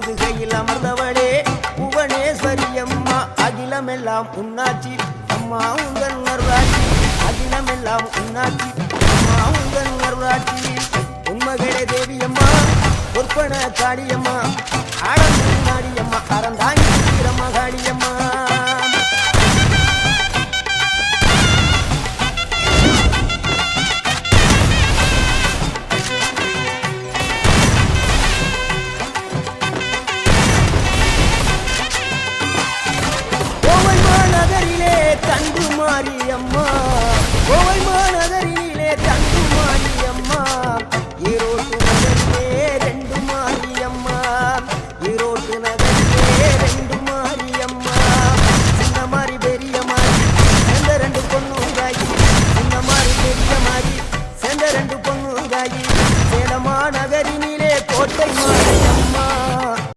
பொதுகையில் அமர்ந்தவளே புவனேஸ்வரி அம்மா அகிலமெல்லாம் உன்னாட்சி அம்மா உங்கள் அருளாட்சி அகிலமெல்லாம் உன்னாட்சி அம்மா உங்கள் அருளாட்சி உண்மகளே தேவி அம்மா பொற்பன காளியம்மா ஆடம்பு நாடியம்மா அறந்தாங்கி மகாளியம்மா கோவை மாநகரிலே தண்டு மாரியம்மா கோவை மாநகரிலே